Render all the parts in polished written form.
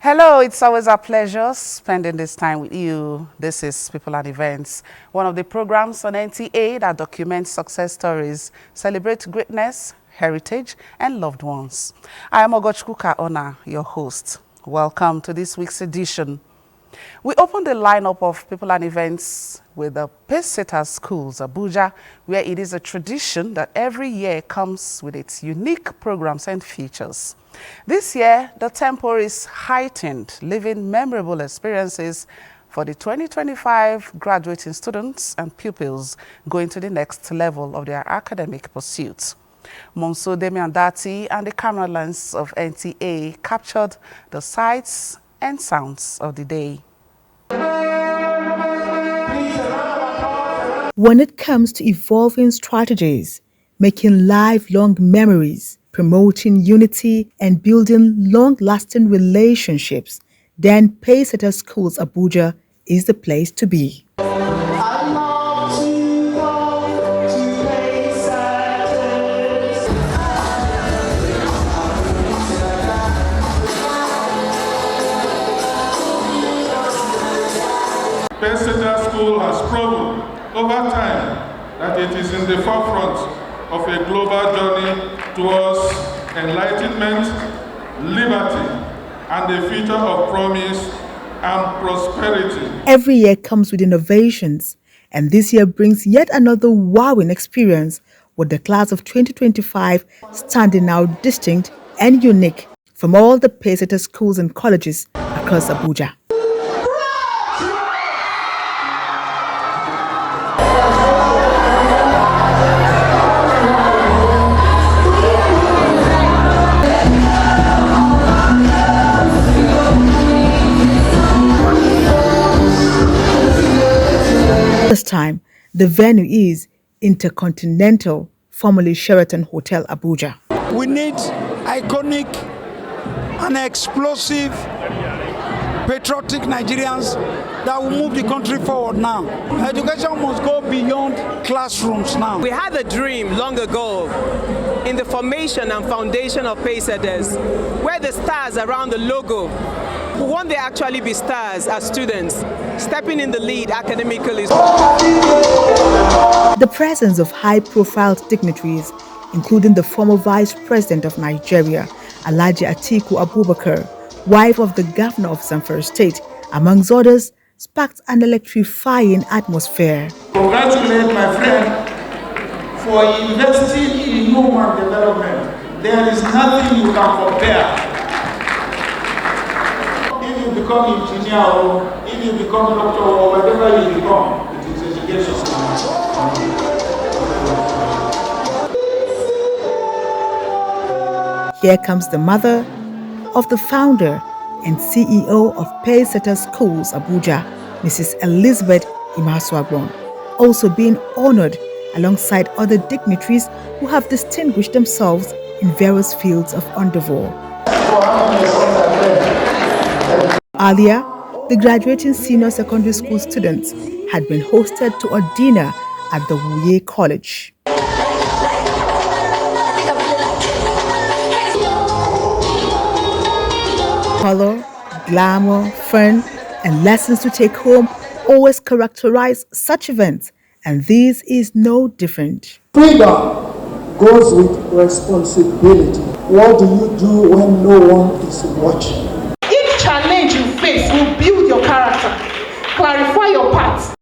Hello, it's always a pleasure spending this time with you. This is People and Events, one of the programs on NTA that documents success stories, celebrate greatness, heritage, and loved ones. I am Ogochukwu Ona, your host. Welcome to this week's edition. We open the lineup of People and Events with the Pacesetter Schools, Abuja, where it is a tradition that every year comes with its unique programs and features. This year, the tempo is heightened, leaving memorable experiences for the 2025 graduating students and pupils going to the next level of their academic pursuits. Monso Demiandati and the camera lens of NTA captured the sights and sounds of the day. When it comes to evolving strategies, making lifelong memories, promoting unity, and building long-lasting relationships, then Pacesetter Schools Abuja is the place to be. Pacesetter School has proven over time that it is in the forefront of a global journey towards enlightenment, liberty, and a future of promise and prosperity. Every year comes with innovations, and this year brings yet another wowing experience, with the class of 2025 standing out distinct and unique from all the Pacesetter schools and colleges across Abuja. This time, the venue is Intercontinental, formerly Sheraton Hotel, Abuja. We need iconic and explosive, patriotic Nigerians that will move the country forward now. Education must go beyond classrooms now. We had a dream long ago in the formation and foundation of Pacesetters, where the stars around the logo will one day actually be stars as students, stepping in the lead academically. The presence of high-profile dignitaries, including the former Vice President of Nigeria, Alhaji Atiku Abubakar, wife of the Governor of Zamfara State, amongst others, sparked an electrifying atmosphere. Congratulate my friend for investing in human development. There is nothing you can compare. If you become engineer or if you become doctor or whatever you become, it is education. Here comes the mother of the founder and CEO of Pacesetter Schools Abuja, Mrs. Elizabeth Imaswagbon, also being honored alongside other dignitaries who have distinguished themselves in various fields of endeavor. Earlier, the graduating senior secondary school students had been hosted to a dinner at the Wuye College. Color, glamour, fun, and lessons to take home always characterize such events, and this is no different. Freedom goes with responsibility. What do you do when no one is watching? Each challenge you face will build your character, clarify your path.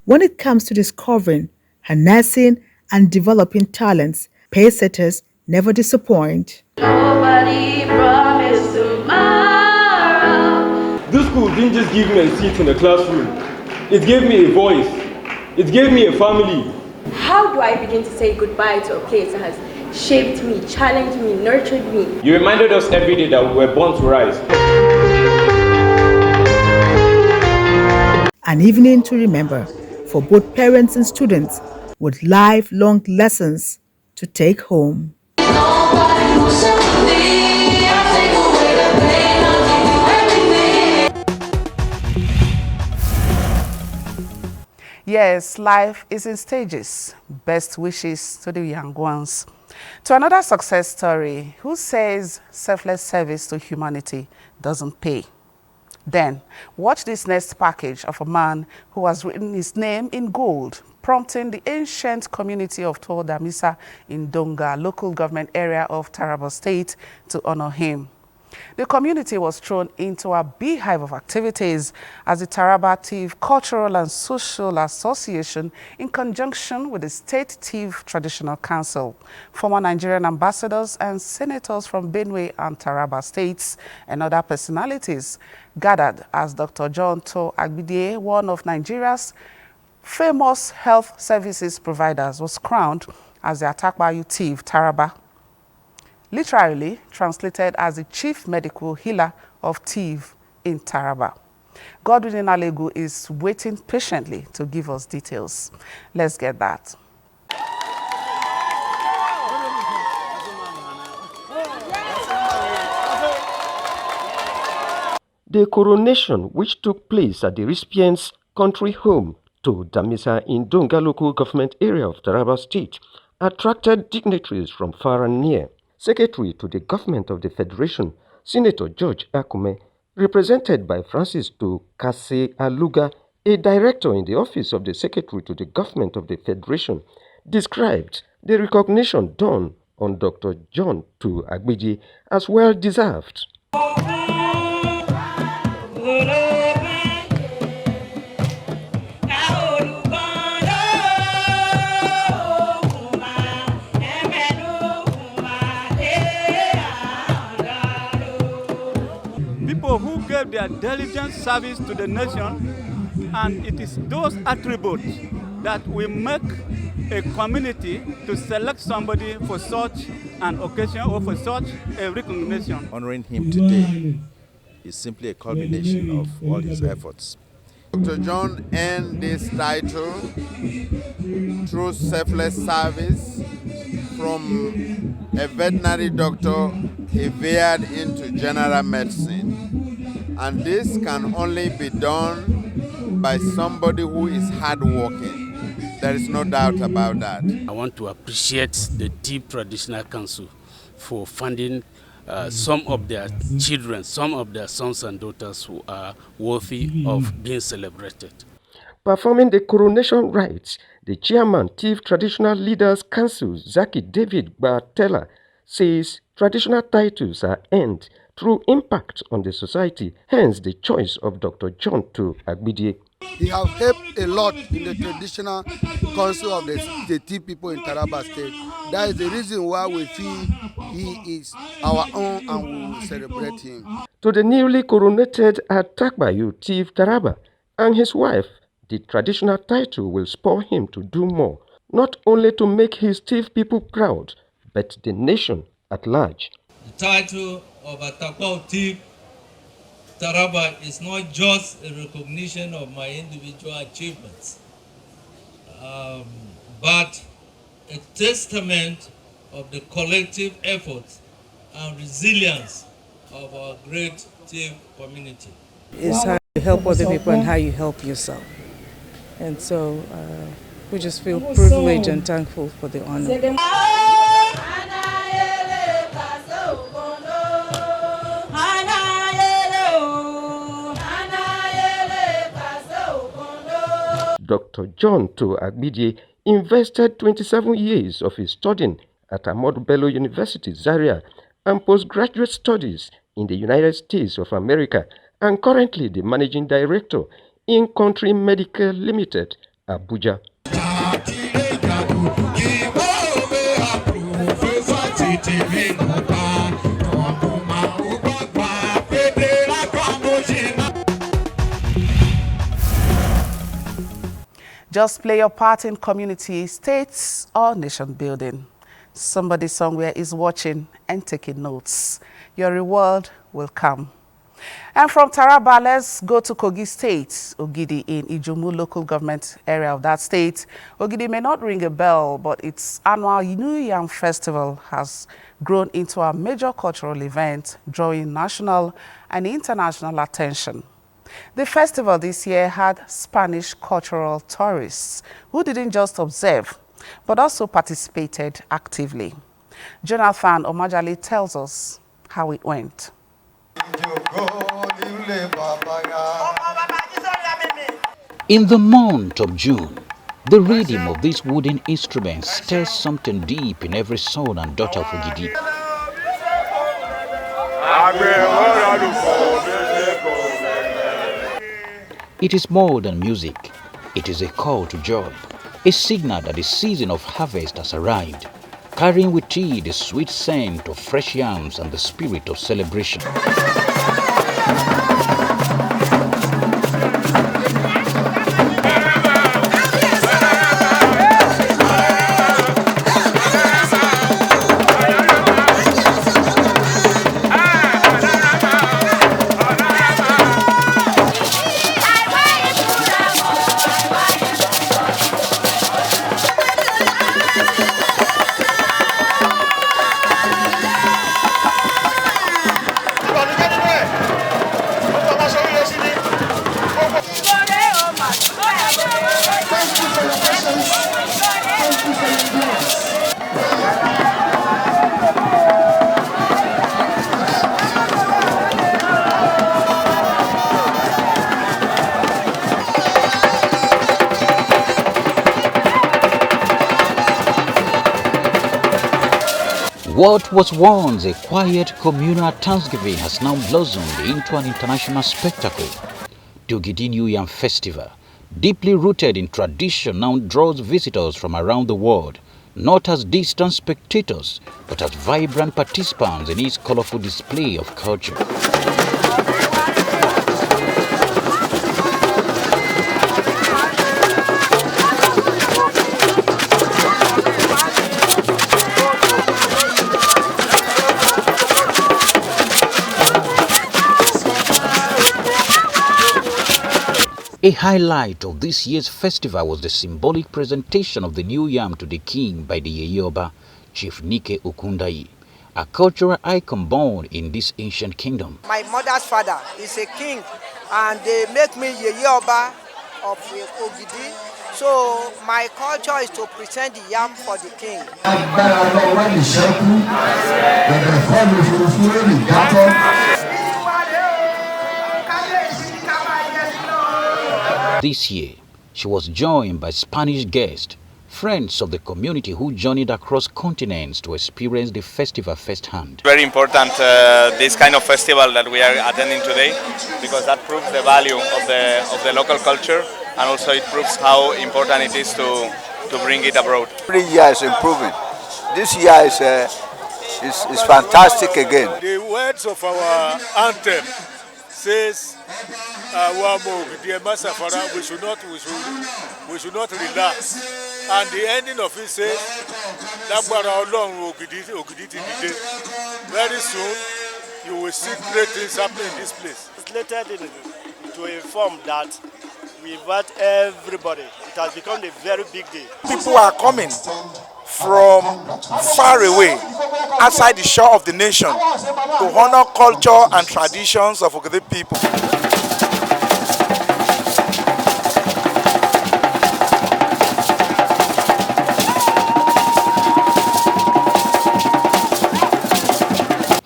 When it comes to discovering, harnessing, and developing talents, pacesetters never disappoint. Nobody promised tomorrow. This school didn't just give me a seat in the classroom. It gave me a voice. It gave me a family. How do I begin to say goodbye to a place that has shaped me, challenged me, nurtured me? You reminded us every day that we were born to rise. An evening to remember for both parents and students with lifelong lessons to take home. Yes, life is in stages. Best wishes to the young ones. To another success story, who says selfless service to humanity doesn't pay? Then, watch this next package of a man who has written his name in gold, prompting the ancient community of Tor Damisa in Donga, local government area of Taraba State, to honor him. The community was thrown into a beehive of activities as the Taraba Tiv Cultural and Social Association, in conjunction with the State Tiv Traditional Council, former Nigerian ambassadors and senators from Benue and Taraba states, and other personalities gathered as Dr. John To Agbidie, one of Nigeria's famous health services providers, was crowned as the Atakbayu Tiv Taraba, literally translated as the chief medical healer of Tiv in Taraba. Godwin Alegu is waiting patiently to give us details. Let's get that. The coronation, which took place at the recipient's country home to Damisa in Donga local government area of Taraba State, attracted dignitaries from far and near. Secretary to the Government of the Federation, Senator George Akume, represented by Francis to Kase Aluga, a director in the office of the Secretary to the Government of the Federation, described the recognition done on Dr. John To Agbidie as well deserved. People who gave their diligent service to the nation, and it is those attributes that will make a community to select somebody for such an occasion or for such a recognition. Honoring him today is simply a culmination of all his efforts. Dr. John earned this title through selfless service. From a veterinary doctor, he veered into general medicine. And this can only be done by somebody who is hardworking. There is no doubt about that. I want to appreciate the Tiv Traditional Council for funding some of their children, some of their sons and daughters who are worthy of being celebrated. Performing the coronation rites, the chairman, Tiv Traditional Leaders Council, Zaki David Bartella, says traditional titles are earned through impact on the society, hence the choice of Dr. John To Agbidie. He has helped a lot in the traditional council of the Tiv people in Taraba State. That is the reason why we feel he is our own and we will celebrate him. To the newly coronated Atakbayu Tiv Taraba and his wife, the traditional title will spur him to do more, not only to make his Tiv people proud, but the nation at large. The title of Atakbayu Tiv Taraba is not just a recognition of my individual achievements, but a testament of the collective efforts and resilience of our great Tiv community. It's how you help other people and how you help yourself. And so we just feel privileged and thankful for the honor. Dr. John To Agbidie invested 27 years of his studying at Ahmadu Bello University, Zaria, and postgraduate studies in the United States of America, and currently the managing director in Country Medical Limited, Abuja. Just play your part in community, states, or nation building. Somebody somewhere is watching and taking notes. Your reward will come. And from Taraba, let's go to Kogi State, Ogidi in Ijumu local government area of that state. Ogidi may not ring a bell, but its annual New Yam Festival has grown into a major cultural event, drawing national and international attention. The festival this year had Spanish cultural tourists who didn't just observe, but also participated actively. Jonathan Omajali tells us how it went. In the month of June, the rhythm of these wooden instruments stirs something deep in every son and daughter of Ogidi. It is more than music. It is a call to joy, a signal that the season of harvest has arrived, carrying with it the sweet scent of fresh yams and the spirit of celebration. What was once a quiet communal thanksgiving has now blossomed into an international spectacle. The Ogidi New Yam Festival, deeply rooted in tradition, now draws visitors from around the world, not as distant spectators, but as vibrant participants in its colorful display of culture. A highlight of this year's festival was the symbolic presentation of the new yam to the king by the Yeyoba, Chief Nike Okundai, a cultural icon born in this ancient kingdom. My mother's father is a king, and they make me Yeyoba of Ogidi. So my culture is to present the yam for the king. This year, she was joined by Spanish guests, friends of the community who journeyed across continents to experience the festival firsthand. Very important this kind of festival that we are attending today, because that proves the value of the local culture, and also it proves how important it is to bring it abroad. Every year is improving. This year is fantastic again. The words of our anthem says, we should not relax. And the ending of it says, very soon you will see great things happening in this place. It's related to inform that we invite everybody. It has become a very big day. People are coming from far away, outside the shore of the nation, to honor culture and traditions of Ogidi people.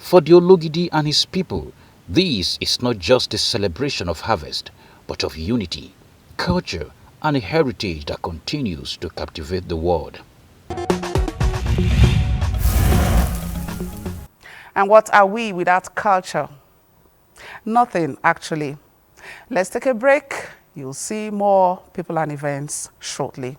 For the Ologidi and his people, this is not just a celebration of harvest, but of unity, culture, and a heritage that continues to captivate the world. And what are we without culture? Nothing, actually. Let's take a break. You'll see more people and events shortly.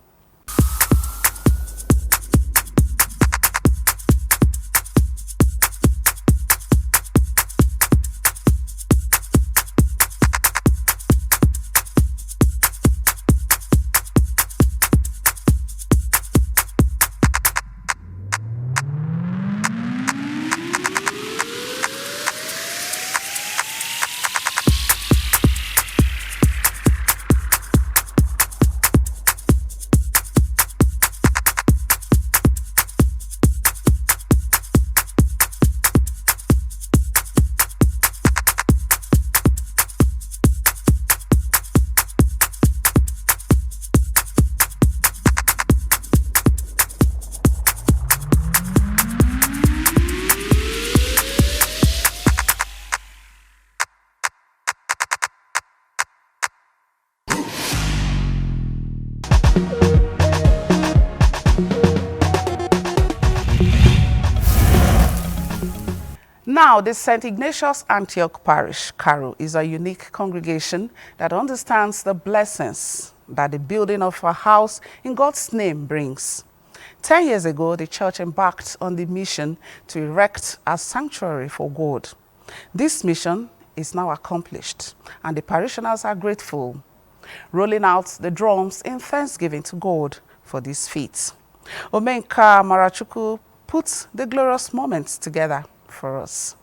Now, the St. Ignatius Antioch Parish, Caro, is a unique congregation that understands the blessings that the building of a house in God's name brings. 10 years ago, the church embarked on the mission to erect a sanctuary for God. This mission is now accomplished, and the parishioners are grateful, rolling out the drums in thanksgiving to God for this feat. Omenka Marachuku puts the glorious moments together for us.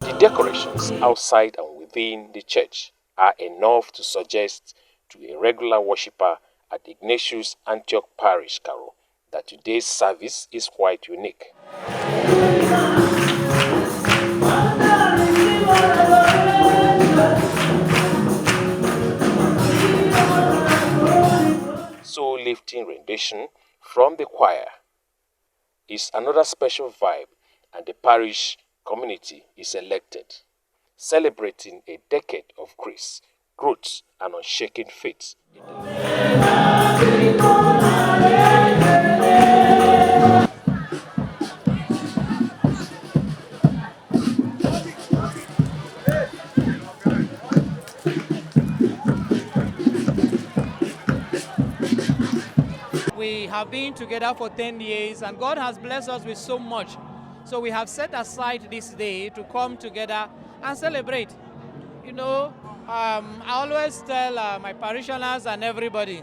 The decorations outside and within the church are enough to suggest to a regular worshipper at Ignatius Antioch Parish, Caro, that today's service is quite unique. Soul lifting rendition from the choir is another special vibe, and the parish community is elected, celebrating a decade of grace, growth, and unshaken faith. We have been together for 10 years and God has blessed us with so much. So we have set aside this day to come together and celebrate. You know, I always tell my parishioners and everybody,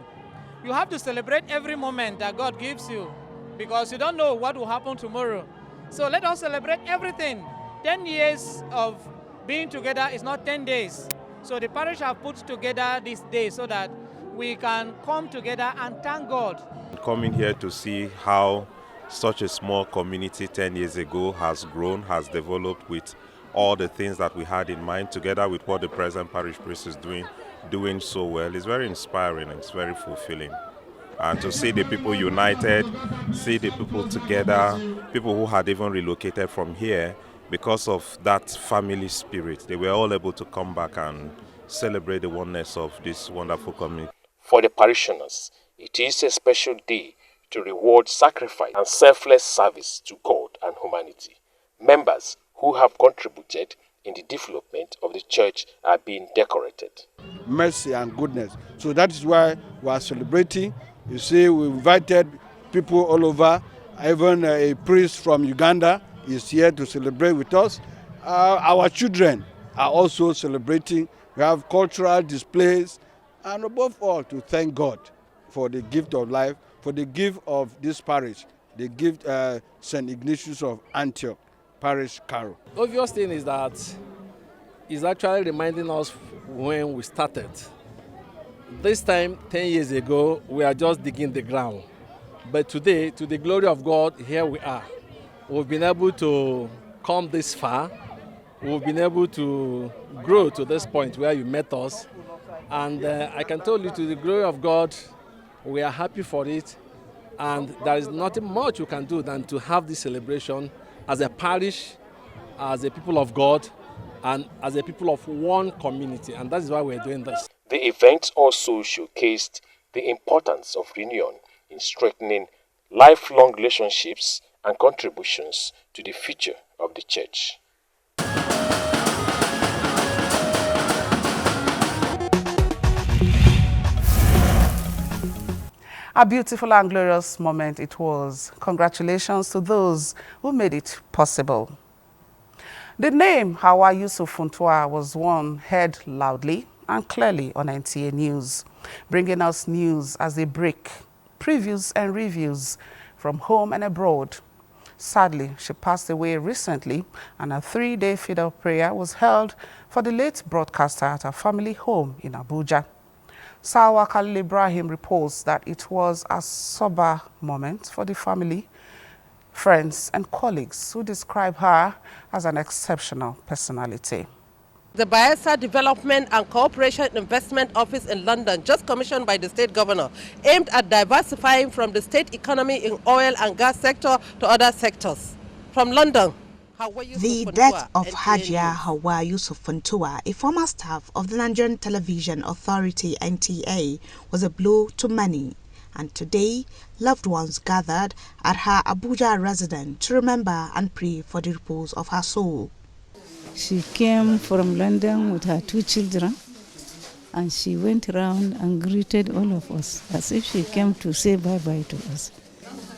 you have to celebrate every moment that God gives you because you don't know what will happen tomorrow. So let us celebrate everything. 10 years of being together is not 10 days. So the parish have put together this day so that we can come together and thank God. Coming here to see how such a small community 10 years ago has grown, has developed with all the things that we had in mind, together with what the present parish priest is doing so well, is very inspiring and it's very fulfilling. And to see the people united, see the people together, people who had even relocated from here, because of that family spirit, they were all able to come back and celebrate the oneness of this wonderful community. For the parishioners, it is a special day to reward sacrifice and selfless service to God and humanity. Members who have contributed in the development of the church are being decorated. Mercy and goodness. So that is why we are celebrating. You see, we invited people all over. Even a priest from Uganda is here to celebrate with us. Our children are also celebrating. We have cultural displays, and above all, to thank God for the gift of life, for the gift of this parish, the gift St. Ignatius of Antioch Parish, Caro. Obvious thing is that it's actually reminding us when we started. This time, 10 years ago, we are just digging the ground. But today, to the glory of God, here we are. We've been able to come this far. We've been able to grow to this point where you met us. And I can tell you, to the glory of God, we are happy for it. And there is nothing much we can do than to have this celebration as a parish, as a people of God, and as a people of one community. And that is why we're doing this. The event also showcased the importance of reunion in strengthening lifelong relationships and contributions to the future of the church. A beautiful and glorious moment it was. Congratulations to those who made it possible. The name Hawa Yusuf Funtua was one heard loudly and clearly on NTA News, bringing us news as they break, previews and reviews from home and abroad. Sadly, she passed away recently, and a 3-day fidel prayer was held for the late broadcaster at her family home in Abuja. Sawa Khalil Ibrahim reports that it was a sober moment for the family, friends and colleagues who describe her as an exceptional personality. The Bayelsa Development and Cooperation Investment Office in London, just commissioned by the state governor, aimed at diversifying from the state economy in oil and gas sector to other sectors. From London, the death of Hajia Hawa Yusuf Funtua, a former staff of the Nigerian Television Authority NTA, was a blow to many. And today, loved ones gathered at her Abuja residence to remember and pray for the repose of her soul. She came from London with her 2 children, and she went around and greeted all of us as if she came to say bye-bye to us.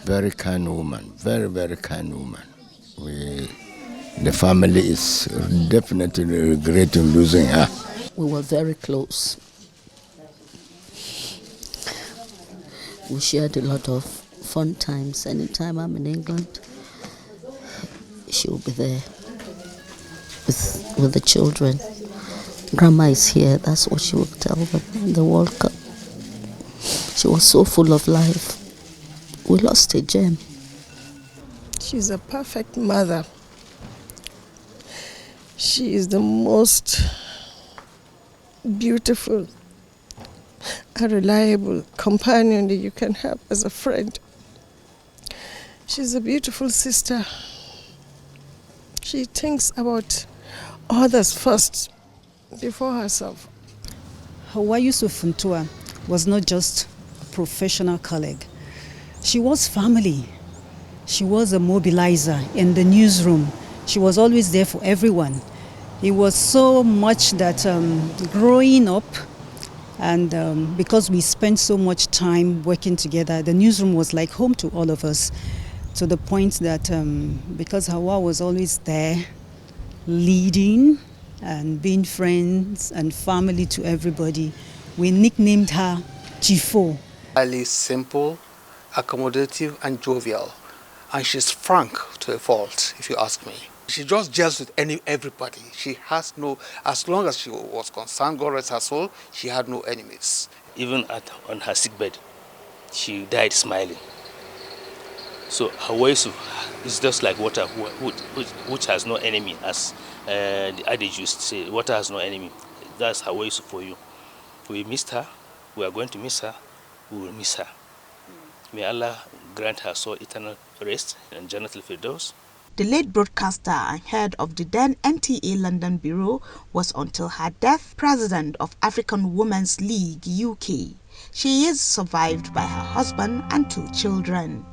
Very kind woman, very, very kind woman. The family is definitely regretting losing her. We were very close. We shared a lot of fun times. Anytime I'm in England, she will be there with the children. Grandma is here, that's what she will tell them in the World Cup. She was so full of life. We lost a gem. She's a perfect mother. She is the most beautiful and reliable companion that you can have as a friend. She's a beautiful sister. She thinks about others first before herself. Hawa Yusuf Funtua was not just a professional colleague. She was family. She was a mobilizer in the newsroom. She was always there for everyone. It was so much that growing up, and because we spent so much time working together, the newsroom was like home to all of us, to the point that because Hawa was always there, leading and being friends and family to everybody, we nicknamed her Chifo. Highly simple, accommodative and jovial. And she's frank to a fault, if you ask me. She just gels with everybody. She has no, as long as she was concerned, God rest her soul, she had no enemies. Even on her sickbed, she died smiling. So Hawa Yusuf is just like water, which has no enemy, as the adage used to say, water has no enemy. That's Hawa Yusuf for you. We missed her, we are going to miss her, we will miss her. May Allah grant her soul eternal rest and Jannatul Firdaus. The late broadcaster and head of the then NTA London Bureau was until her death president of African Women's League UK. She is survived by her husband and 2 children.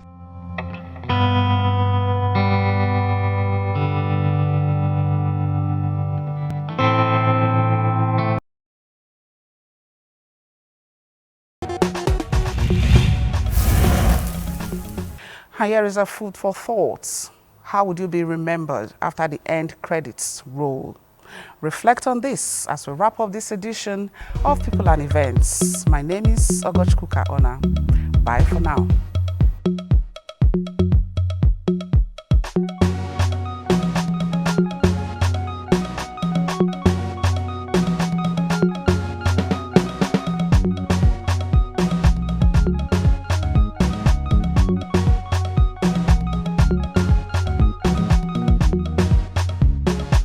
Here is a food for thoughts. How would you be remembered after the end credits roll? Reflect on this as we wrap up this edition of People and Events. My name is Ogochukwu Kaona. Bye for now.